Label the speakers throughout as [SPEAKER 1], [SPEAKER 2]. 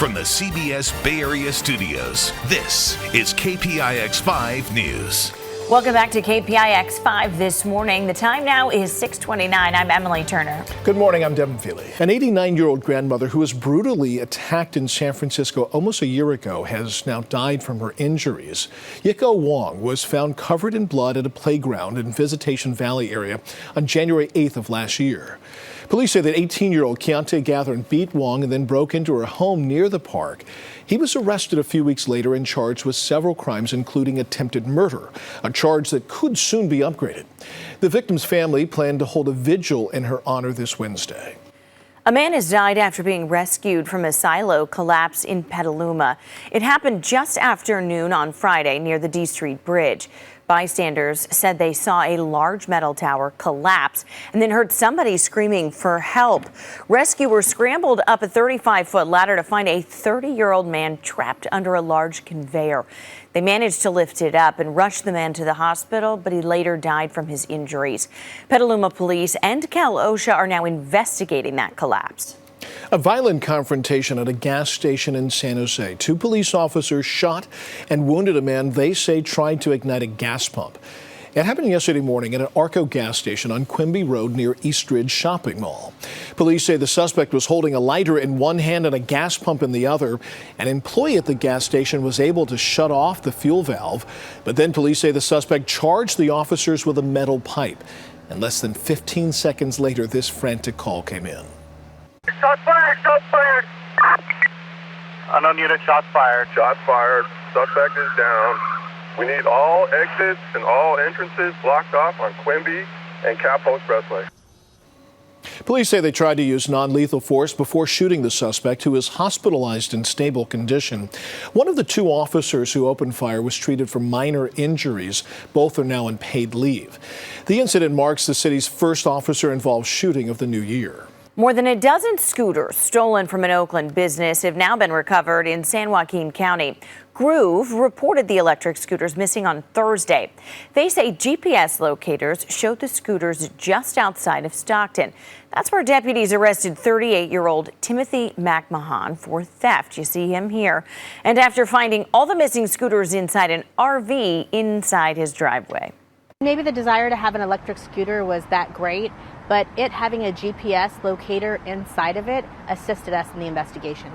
[SPEAKER 1] From the CBS Bay Area studios, this is KPIX 5 News.
[SPEAKER 2] Welcome back to KPIX 5 this morning. The time now is 6:29. I'm Emily Turner.
[SPEAKER 3] Good morning. I'm Devin Fehely. An 89-year-old grandmother who was brutally attacked in San Francisco almost a year ago has now died from her injuries. Yiko Wong was found covered in blood at a playground in Visitation Valley area on January 8th of last year. Police say that 18-year-old Keontae Gathern beat Wong and then broke into her home near the park. He was arrested a few weeks later and charged with several crimes, including attempted murder, a charge that could soon be upgraded. The victim's family planned to hold a vigil in her honor this Wednesday.
[SPEAKER 2] A man has died after being rescued from a silo collapse in Petaluma. It happened just after noon on Friday near the D Street Bridge. Bystanders said they saw a large metal tower collapse and then heard somebody screaming for help. Rescuers scrambled up a 35-foot ladder to find a 30-year-old man trapped under a large conveyor. They managed to lift it up and rush the man to the hospital, but he later died from his injuries. Petaluma police and Cal OSHA are now investigating that collapse.
[SPEAKER 3] A violent confrontation at a gas station in San Jose. Two police officers shot and wounded a man they say tried to ignite a gas pump. It happened yesterday morning at an Arco gas station on Quimby Road near Eastridge Shopping Mall. Police say the suspect was holding a lighter in one hand and a gas pump in the other. An employee at the gas station was able to shut off the fuel valve, but then police say the suspect charged the officers with a metal pipe. And less than 15 seconds later, this frantic call came in.
[SPEAKER 4] Shot fired! Shot fired!
[SPEAKER 5] Unknown unit, shots fired.
[SPEAKER 4] Shot fired. Suspect is down. We need all exits and all entrances blocked off on Quimby and Capitol Expressway.
[SPEAKER 3] Police say they tried to use non-lethal force before shooting the suspect, who is hospitalized in stable condition. One of the two officers who opened fire was treated for minor injuries. Both are now on paid leave. The incident marks the city's first officer-involved shooting of the new year.
[SPEAKER 2] More than a dozen scooters stolen from an Oakland business have now been recovered in San Joaquin County. Groove reported the electric scooters missing on Thursday. They say GPS locators showed the scooters just outside of Stockton. That's where deputies arrested 38-year-old Timothy McMahon for theft. You see him here. And after finding all the missing scooters inside an RV inside his driveway.
[SPEAKER 6] Maybe the desire to have an electric scooter was that great, but it having a GPS locator inside of it assisted us in the investigation.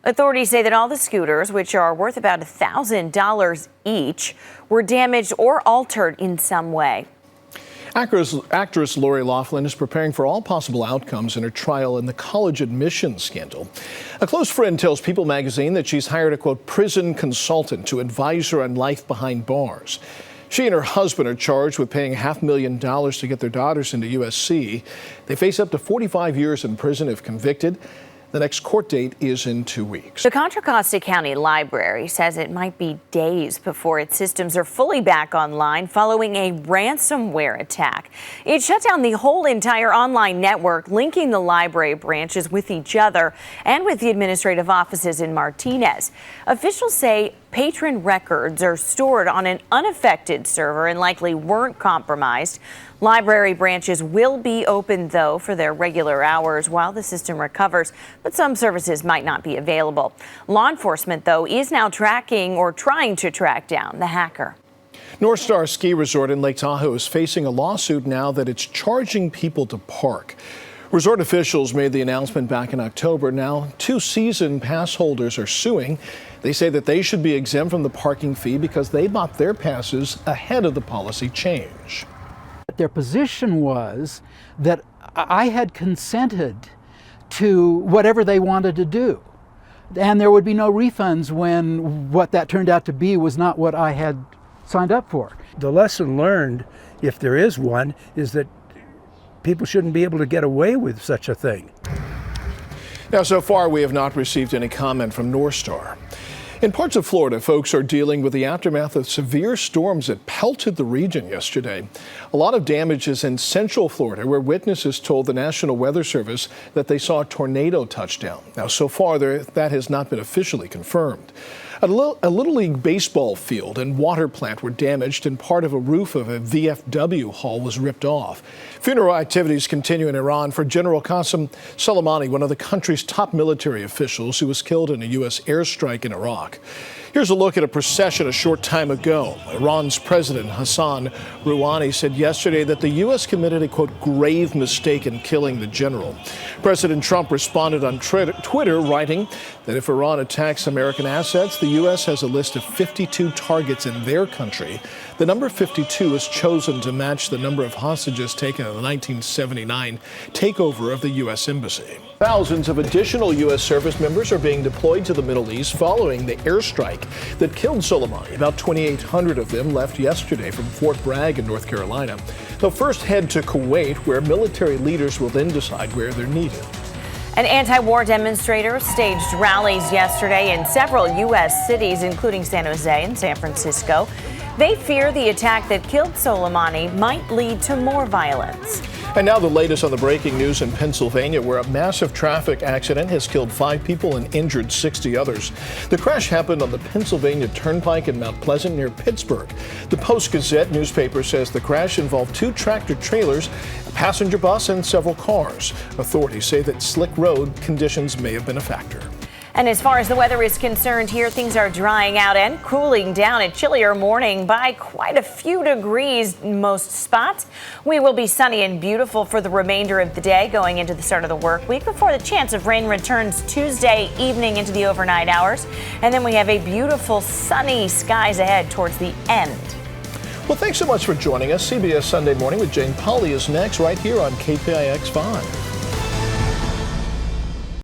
[SPEAKER 2] Authorities say that all the scooters, which are worth about $1,000 each, were damaged or altered in some way.
[SPEAKER 3] Actress Loughlin is preparing for all possible outcomes in her trial in the college admissions scandal. A close friend tells People magazine that she's hired a, quote, prison consultant to advise her on life behind bars. She and her husband are charged with paying $500,000 to get their daughters into USC. They face up to 45 years in prison if convicted. The next court date is in 2 weeks.
[SPEAKER 2] The Contra Costa County Library says it might be days before its systems are fully back online following a ransomware attack. It shut down the whole entire online network, linking the library branches with each other and with the administrative offices in Martinez. Officials say patron records are stored on an unaffected server and likely weren't compromised. Library branches will be open, though, for their regular hours while the system recovers, but some services might not be available. Law enforcement, though, is now tracking or trying to track down the hacker.
[SPEAKER 3] North Star Ski Resort in Lake Tahoe is facing a lawsuit now that it's charging people to park. Resort officials made the announcement back in October. Now, 2 season pass holders are suing. They say that they should be exempt from the parking fee because they bought their passes ahead of the policy change.
[SPEAKER 7] Their position was that I had consented to whatever they wanted to do, and there would be no refunds when what that turned out to be was not what I had signed up for.
[SPEAKER 8] The lesson learned, if there is one, is that people shouldn't be able to get away with such a thing.
[SPEAKER 3] Now, so far, we have not received any comment from North Star. In parts of Florida, folks are dealing with the aftermath of severe storms that pelted the region yesterday. A lot of damage is in central Florida, where witnesses told the National Weather Service that they saw a tornado touchdown. Now, so far, that has not been officially confirmed. A Little League baseball field and water plant were damaged, and part of a roof of a VFW hall was ripped off. Funeral activities continue in Iran for General Qasem Soleimani, one of the country's top military officials who was killed in a U.S. airstrike in Iraq. Here's a look at a procession a short time ago. Iran's President Hassan Rouhani said yesterday that the U.S. committed a, quote, grave mistake in killing the general. President Trump responded on Twitter, writing that if Iran attacks American assets, the U.S. has a list of 52 targets in their country. The number 52 is chosen to match the number of hostages taken in the 1979 takeover of the U.S. Embassy. Thousands of additional U.S. service members are being deployed to the Middle East following the airstrike that killed Soleimani. About 2,800 of them left yesterday from Fort Bragg in North Carolina. They'll first head to Kuwait, where military leaders will then decide where they're needed.
[SPEAKER 2] And anti-war demonstrators staged rallies yesterday in several U.S. cities, including San Jose and San Francisco. They fear the attack that killed Soleimani might lead to more violence.
[SPEAKER 3] And now the latest on the breaking news in Pennsylvania, where a massive traffic accident has killed 5 people and injured 60 others. The crash happened on the Pennsylvania Turnpike in Mount Pleasant near Pittsburgh. The Post-Gazette newspaper says the crash involved 2 tractor trailers, a passenger bus, and several cars. Authorities say that slick road conditions may have been a factor.
[SPEAKER 2] And as far as the weather is concerned here, things are drying out and cooling down. A chillier morning by quite a few degrees in most spots. We will be sunny and beautiful for the remainder of the day going into the start of the work week before the chance of rain returns Tuesday evening into the overnight hours. And then we have a beautiful sunny skies ahead towards the end.
[SPEAKER 3] Well, thanks so much for joining us. CBS Sunday Morning with Jane Pauley is next right here on KPIX 5.